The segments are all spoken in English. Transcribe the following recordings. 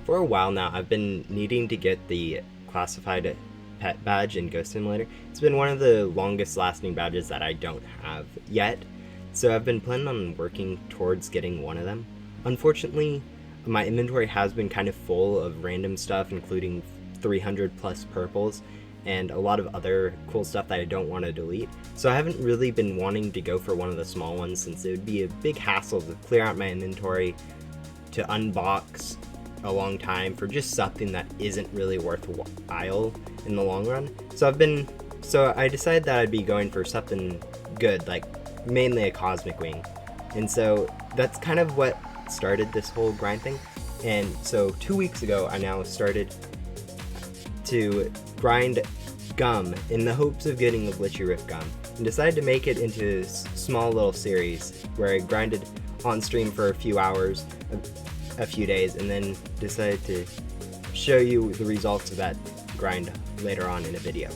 For a while now, I've been needing to get the classified pet badge in Ghost Simulator. It's been one of the longest lasting badges that I don't have yet, so I've been planning on working towards getting one of them. Unfortunately, my inventory has been kind of full of random stuff, including 300 plus purples and a lot of other cool stuff that I don't want to delete. So I haven't really been wanting to go for one of the small ones, since it would be a big hassle to clear out my inventory, to unbox a long time for just something that isn't really worthwhile in the long run. So I decided that I'd be going for something good, like mainly a cosmic wing. And so that's kind of what started this whole grind thing. And so 2 weeks ago, I now started to grind gum in the hopes of getting the glitchy rift gum, and decided to make it into a small little series where I grinded on stream for a few hours, a few days, and then decided to show you the results of that grind later on in a video.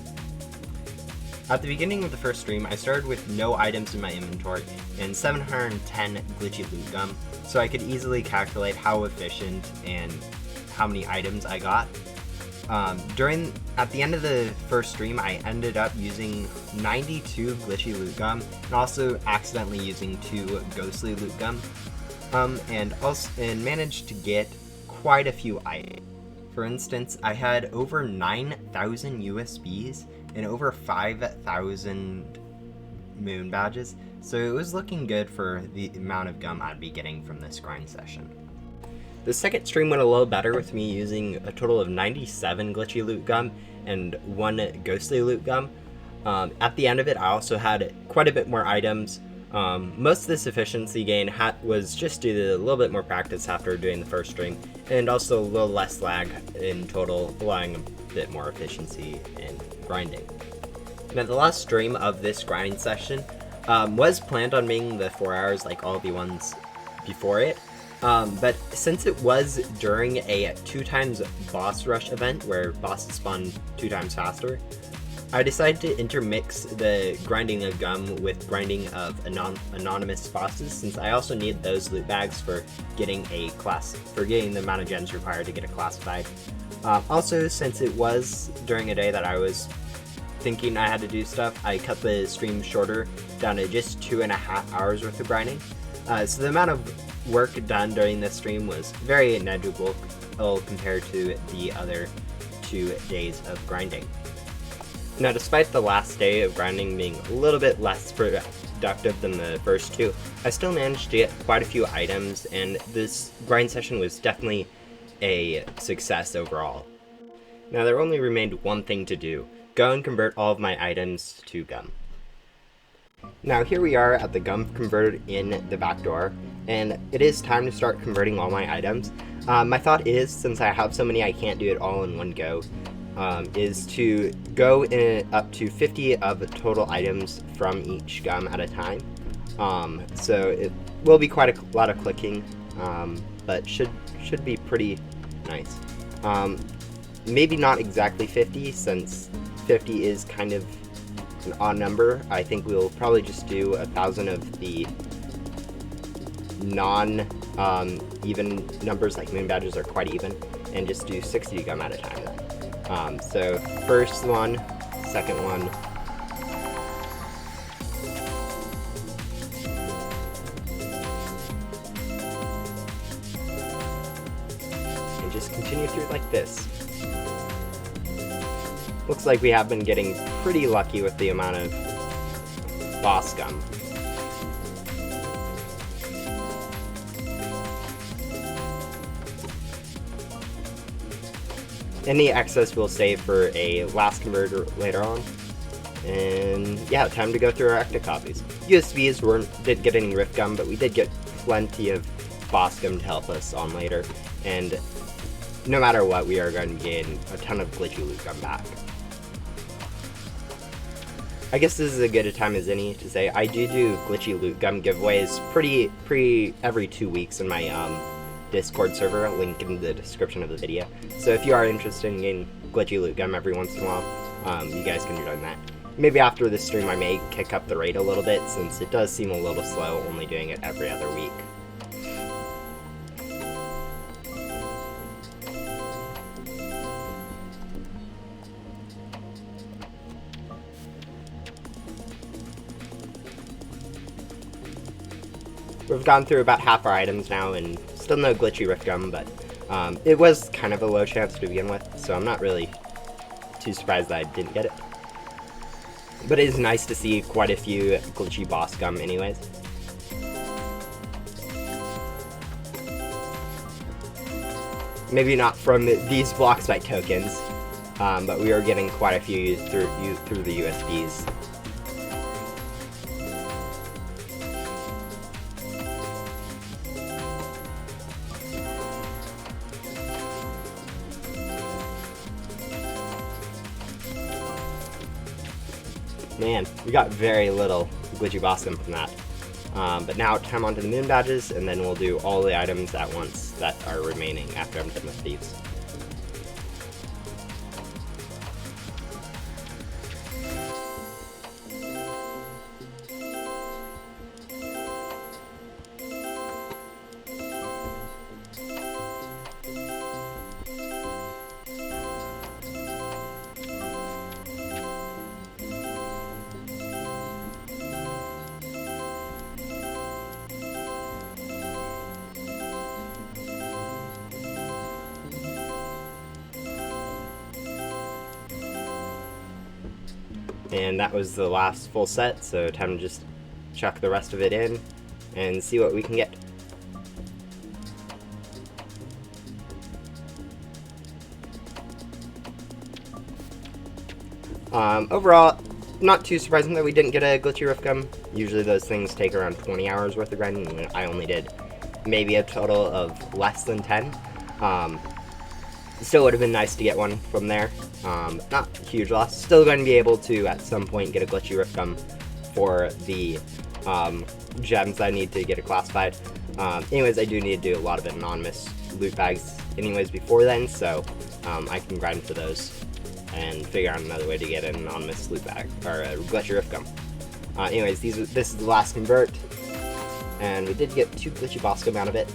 At the beginning of the first stream, I started with no items in my inventory and 710 glitchy loot gum, so I could easily calculate how efficient and how many items I got. At the end of the first stream, I ended up using 92 glitchy loot gum, and also accidentally using 2 ghostly loot gum, and managed to get quite a few items. For instance, I had over 9,000 USBs and over 5,000 moon badges, so it was looking good for the amount of gum I'd be getting from this grind session. The second stream went a little better, with me using a total of 97 glitchy loot gum and 1 ghostly loot gum. At the end of it, I also had quite a bit more items. Most of this efficiency gain was just due to a little bit more practice after doing the first stream, and also a little less lag in total, allowing a bit more efficiency in grinding. Now, the last stream of this grinding session was planned on being the 4 hours like all the ones before it. But since it was during a 2x boss rush event where bosses spawn 2 times faster, I decided to intermix the grinding of gum with grinding of anonymous bosses, since I also need those loot bags for getting the amount of gems required to get a classified. Also, since it was during a day that I was thinking I had to do stuff, I cut the stream shorter, down to just 2.5 hours worth of grinding. So the amount of work done during this stream was very negligible compared to the other 2 days of grinding. Now, despite the last day of grinding being a little bit less productive than the first 2, I still managed to get quite a few items, and this grind session was definitely a success overall. Now, there only remained one thing to do: go and convert all of my items to gum. Now, here we are at the gum converter in the back door, and it is time to start converting all my items. My thought is, since I have so many I can't do it all in one go, is to go in up to 50 of total items from each gum at a time. So it will be quite a lot of clicking, but should be pretty nice. Maybe not exactly 50, since 50 is kind of an odd number. I think we'll probably just do 1,000 of the even numbers, like moon badges are quite even, and just do 60 gum at a time. So first one, second one, and just continue through like this. Looks like we have been getting pretty lucky with the amount of boss gum. Any excess we'll save for a last converter later on. And yeah, time to go through our ectocopies. USBs didn't get any rift gum, but we did get plenty of boss gum to help us on later. And no matter what, we are going to gain a ton of glitchy loot gum back. I guess this is as good a time as any to say I do glitchy loot gum giveaways every 2 weeks in my Discord server, link in the description of the video. So if you are interested in getting glitchy loot gum every once in a while, you guys can join that. Maybe after this stream I may kick up the rate a little bit, since it does seem a little slow only doing it every other week. we've gone through about half our items now, and still no glitchy Rift Gum, but it was kind of a low chance to begin with, so I'm not really too surprised that I didn't get it. But it is nice to see quite a few glitchy boss gum anyways. Maybe not from these Bloxbite tokens, but we are getting quite a few through the USBs. Man, we got very little glitchy boss gum from that. But now time on to the moon badges, and then we'll do all the items at once that are remaining after I'm done with these. And that was the last full set, so time to just chuck the rest of it in and see what we can get. Overall, not too surprising that we didn't get a glitchy Rift Gum. Usually those things take around 20 hours worth of grinding, and I only did maybe a total of less than 10. Still would have been nice to get one from there. Not a huge loss. Still going to be able to, at some point, get a glitchy Rift Gum for the gems I need to get it classified. Anyways, I do need to do a lot of anonymous loot bags anyways before then, so I can grind for those and figure out another way to get an anonymous loot bag, or a glitchy Rift Gum. Anyways, this is the last convert, and we did get 2 glitchy boss gum out of it.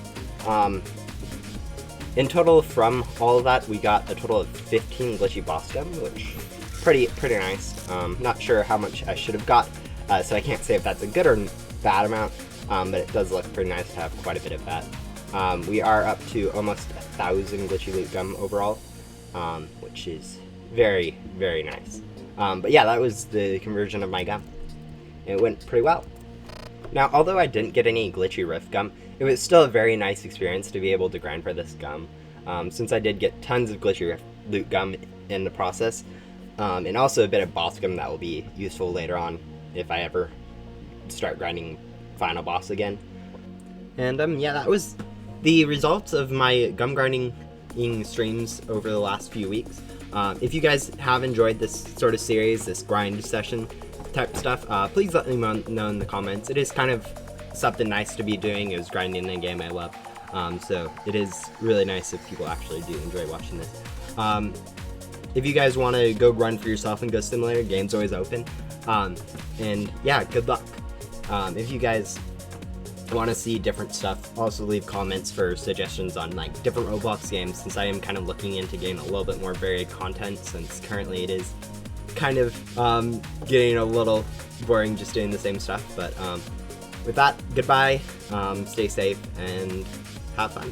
In total, from all of that, we got a total of 15 glitchy boss gum, which pretty nice. Not sure how much I should have got, so I can't say if that's a good or bad amount, but it does look pretty nice to have quite a bit of that. We are up to almost 1,000 glitchy loot gum overall, which is very nice. But yeah, that was the conversion of my gum. It went pretty well. Now, although I didn't get any glitchy Rift Gum, it was still a very nice experience to be able to grind for this gum, since I did get tons of glitchy loot gum in the process, and also a bit of boss gum that will be useful later on if I ever start grinding final boss again. And yeah, that was the results of my gum grinding streams over the last few weeks. If you guys have enjoyed this sort of series, this grind session type stuff, please let me know in the comments. It is kind of something nice to be doing. Is grinding in a game I love, so it is really nice if people actually do enjoy watching this. If you guys want to go run for yourself in Ghost Simulator, game's always open, and yeah, good luck. If you guys want to see different stuff, also leave comments for suggestions on like different Roblox games, since I am kind of looking into getting a little bit more varied content, since currently it is kind of getting a little boring just doing the same stuff. But with that, goodbye, stay safe, and have fun.